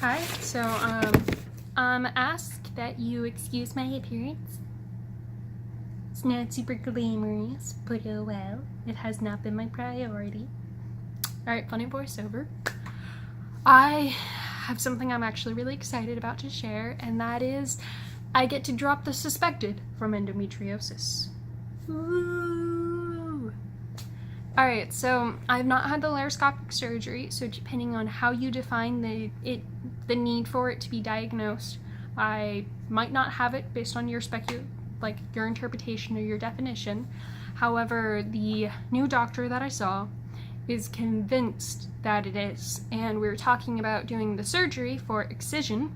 Hi, so, ask that you excuse my appearance. It's not super glamorous, but oh well, it has not been my priority. Alright, funny voiceover. I have something I'm actually really excited about to share, and that is I get to drop the suspected from endometriosis. Ooh. Alright, so I've not had the laparoscopic surgery, so depending on how you define the need for it to be diagnosed, I might not have it based on your your interpretation or your definition. However, the new doctor that I saw is convinced that it is, and we were talking about doing the surgery for excision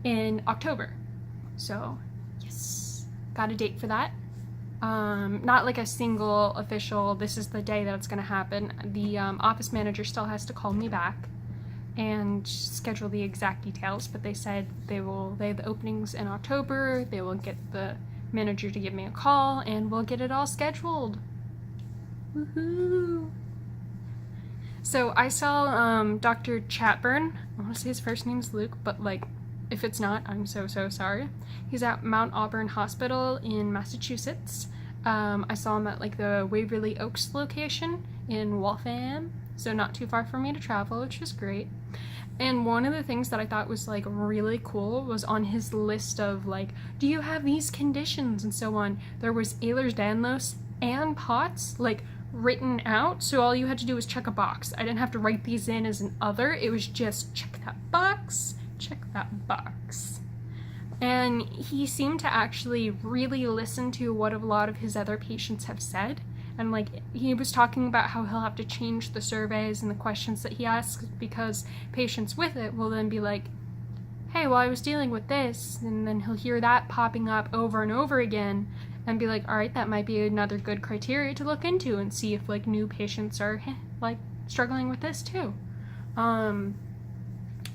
in October. So, yes, got a date for that. Not like a single official, this is the day that it's going to happen. The office manager still has to call me back and schedule the exact details, but they said they have the openings in October, they will get the manager to give me a call, and we'll get it all scheduled. Woohoo! So I saw Dr. Chatburn. I want to say his first name's Luke, but if it's not, I'm so sorry. He's at Mount Auburn Hospital in Massachusetts. I saw him at the Waverly Oaks location in Waltham, so not too far for me to travel, which is great. And one of the things that I thought was really cool was on his list of do you have these conditions and so on, there was Ehlers-Danlos and POTS written out, so all you had to do was check a box. I didn't have to write these in as an other, it was just check that box, check that box. And he seemed to actually really listen to what a lot of his other patients have said. And he was talking about how he'll have to change the surveys and the questions that he asks, because patients with it will then be like, hey, well, I was dealing with this, and then he'll hear that popping up over and over again and be like, all right, that might be another good criteria to look into and see if new patients are struggling with this too.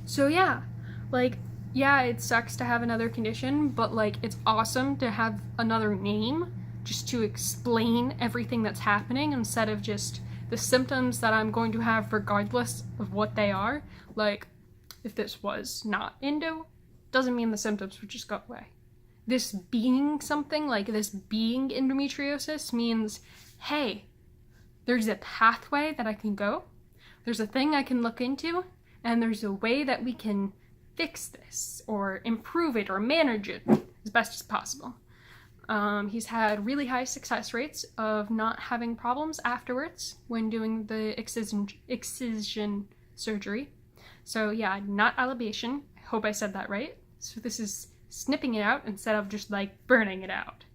So yeah, yeah, it sucks to have another condition, but it's awesome to have another name just to explain everything that's happening instead of just the symptoms that I'm going to have regardless of what they are. If this was not endo, doesn't mean the symptoms would just go away. This being something, this being endometriosis, means, hey, there's a pathway that I can go, there's a thing I can look into, and there's a way that we can fix this, or improve it, or manage it as best as possible. He's had really high success rates of not having problems afterwards when doing the excision surgery. So yeah, not alabation. I hope I said that right. So this is snipping it out instead of just burning it out.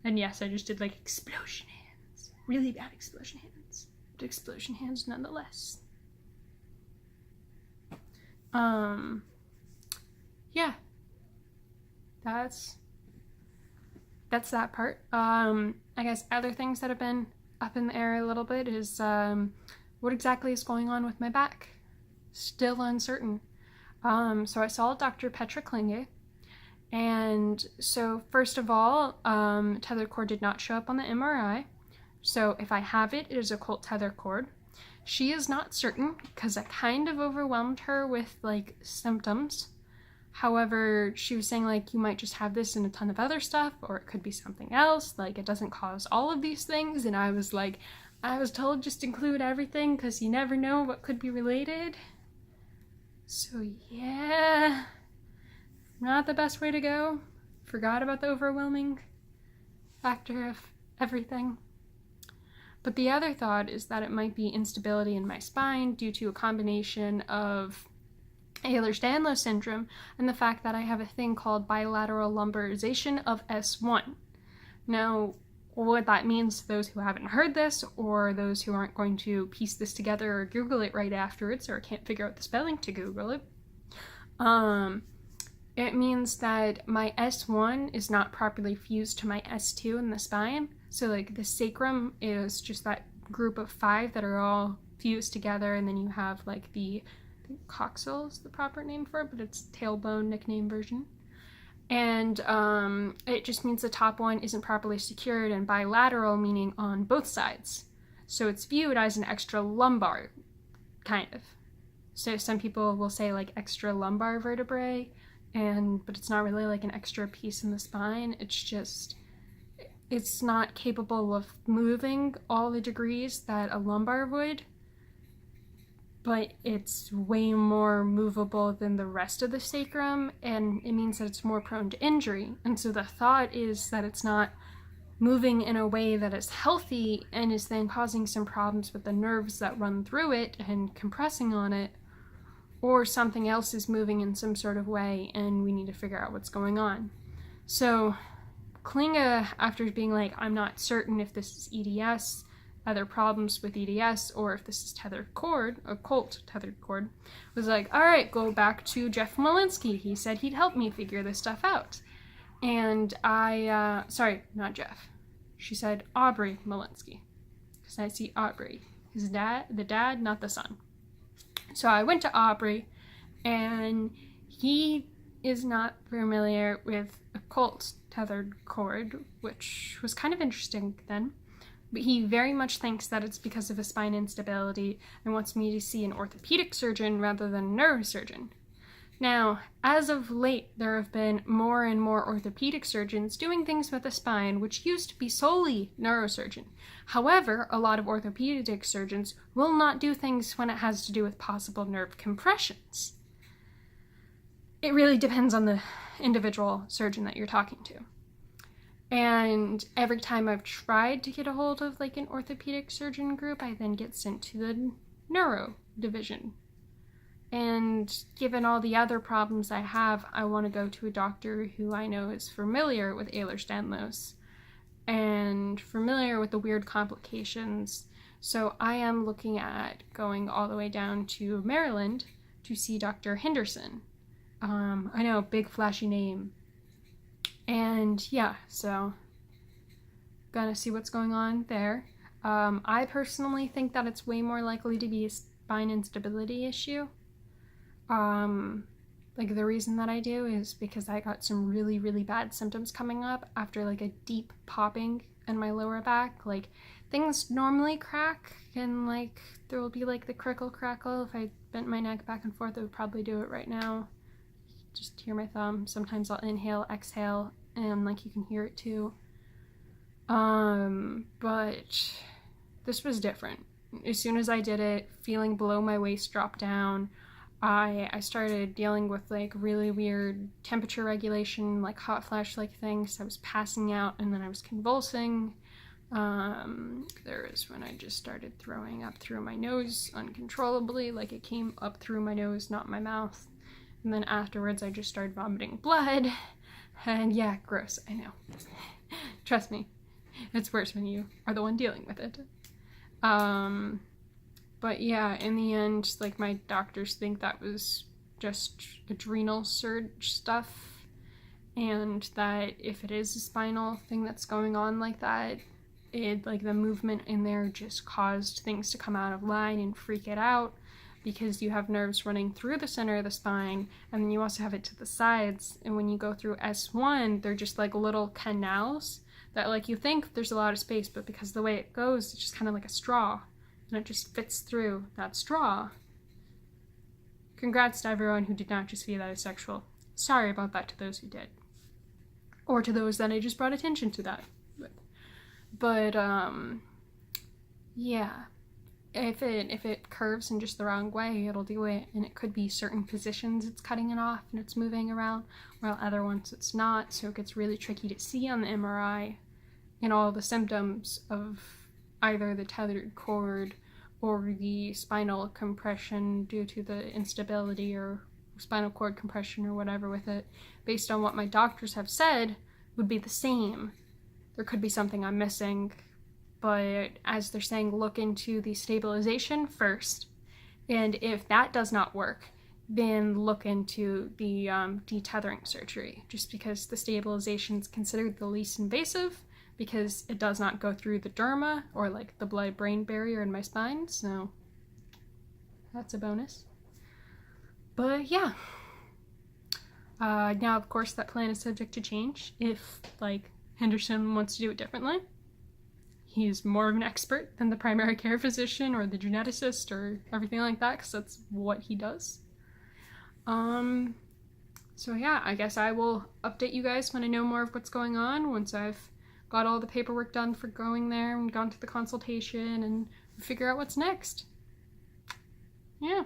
And yes, I just did explosion hands. Really bad explosion hands. But explosion hands nonetheless. Yeah. That's that part. I guess other things that have been up in the air a little bit is what exactly is going on with my back. Still uncertain. So I saw Dr. Petra Klinge, and so first of all, tether cord did not show up on the MRI. So if I have it, it is a Colt tether cord. She is not certain because I kind of overwhelmed her with symptoms. However, she was saying you might just have this and a ton of other stuff, or it could be something else, it doesn't cause all of these things. And I was I was told just include everything because you never know what could be related. So yeah, not the best way to go. Forgot about the overwhelming factor of everything. But the other thought is that it might be instability in my spine due to a combination of Ehlers-Danlos syndrome and the fact that I have a thing called bilateral lumbarization of S1. Now, what that means to those who haven't heard this, or those who aren't going to piece this together or Google it right afterwards, or can't figure out the spelling to Google it, it means that my S1 is not properly fused to my S2 in the spine. So the sacrum is just that group of 5 that are all fused together, and then you have the coxal is the proper name for it, but it's tailbone nickname version. And it just means the top one isn't properly secured, and bilateral meaning on both sides. So it's viewed as an extra lumbar, kind of. So some people will say like extra lumbar vertebrae, but it's not really like an extra piece in the spine. It's not capable of moving all the degrees that a lumbar would, but it's way more movable than the rest of the sacrum, and it means that it's more prone to injury. And so the thought is that it's not moving in a way that is healthy and is then causing some problems with the nerves that run through it and compressing on it, or something else is moving in some sort of way and we need to figure out what's going on. So Klinge, after being like, I'm not certain if this is EDS, other problems with EDS, or if this is tethered cord, a colt tethered cord, was like, all right, go back to Jeff Malinsky. He said he'd help me figure this stuff out. And sorry, not Jeff. She said Aubrey Malinsky, because I see Aubrey. His dad, the dad, not the son. So I went to Aubrey, and he is not familiar with a colt tethered cord, which was kind of interesting then. But he very much thinks that it's because of a spine instability and wants me to see an orthopedic surgeon rather than a neurosurgeon. Now, as of late, there have been more and more orthopedic surgeons doing things with the spine, which used to be solely neurosurgeon. However, a lot of orthopedic surgeons will not do things when it has to do with possible nerve compressions. It really depends on the individual surgeon that you're talking to. And every time I've tried to get a hold of like an orthopedic surgeon group, I then get sent to the neuro division. And given all the other problems I have, I want to go to a doctor who I know is familiar with Ehlers-Danlos and familiar with the weird complications. So I am looking at going all the way down to Maryland to see Dr. Henderson. I know, big flashy name. And yeah, so gonna see what's going on there. I personally think that it's way more likely to be a spine instability issue. Like the reason that I do is because I got some really, really bad symptoms coming up after like a deep popping in my lower back. Like things normally crack and like there will be like the crickle crackle. If I bent my neck back and forth, I would probably do it right now. Just hear my thumb. Sometimes I'll inhale, exhale, and like you can hear it too. But this was different. As soon as I did it, feeling below my waist drop down, I started dealing with like really weird temperature regulation, like hot flash like things. I was passing out and then I was convulsing. There was when I just started throwing up through my nose uncontrollably, like it came up through my nose, not my mouth. And then afterwards I just started vomiting blood. And yeah, gross, I know. Trust me, it's worse when you are the one dealing with it. But yeah, in the end, like my doctors think that was just adrenal surge stuff, and that if it is a spinal thing that's going on like that, it like the movement in there just caused things to come out of line and freak it out, because you have nerves running through the center of the spine, and then you also have it to the sides, and when you go through S1, they're just like little canals that like you think there's a lot of space, but because the way it goes, it's just kind of like a straw. And it just fits through that straw. Congrats to everyone who did not just view that as sexual. Sorry about that to those who did. Or to those that I just brought attention to that. But yeah. If it curves in just the wrong way, it'll do it. And it could be certain positions it's cutting it off and it's moving around, while other ones it's not. So it gets really tricky to see on the MRI and all the symptoms of either the tethered cord or the spinal compression due to the instability or spinal cord compression or whatever with it, based on what my doctors have said, would be the same. There could be something I'm missing, but as they're saying, look into the stabilization first, and if that does not work, then look into the detethering surgery, just because the stabilization is considered the least invasive, because it does not go through the derma or like the blood-brain barrier in my spine, so that's a bonus. But yeah. Now, of course, that plan is subject to change if like Henderson wants to do it differently. he's more of an expert than the primary care physician or the geneticist or everything like that, because that's what he does. So yeah, I guess I will update you guys when I know more of what's going on, once I've got all the paperwork done for going there and gone to the consultation and figure out what's next. Yeah.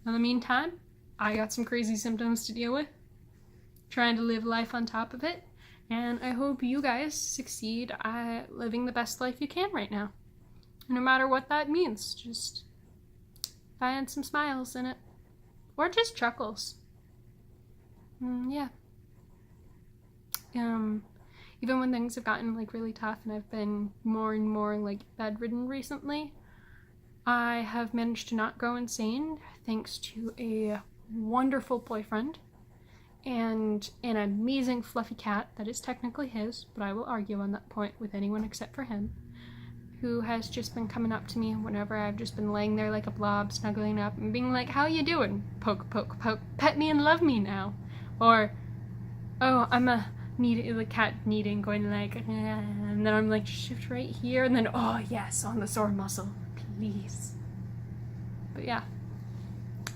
In the meantime, I got some crazy symptoms to deal with, trying to live life on top of it, and I hope you guys succeed at living the best life you can right now. No matter what that means, just find some smiles in it. Or just chuckles. Yeah. Even when things have gotten like really tough and I've been more and more like bedridden recently, I have managed to not go insane thanks to a wonderful boyfriend and an amazing fluffy cat that is technically his, but I will argue on that point with anyone except for him, who has just been coming up to me whenever I've just been laying there like a blob, snuggling up and being like, "How you doing? Poke, poke, poke, pet me and love me now." Or, "Oh, I'm a the cat kneading, going like, and then I'm like, shift right here, and then, oh yes, on the sore muscle, please." But yeah,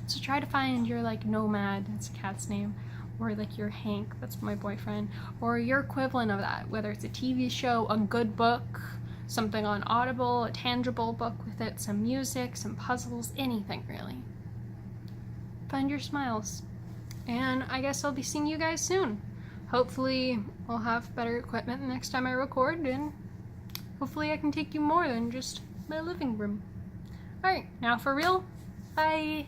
so try to find your like nomad, that's a cat's name, or like your Hank, that's my boyfriend, or your equivalent of that, whether it's a TV show, a good book, something on Audible, a tangible book with it, some music, some puzzles, anything really. Find your smiles. And I guess I'll be seeing you guys soon. Hopefully I'll have better equipment the next time I record, and hopefully I can take you more than just my living room. Alright, now for real, bye!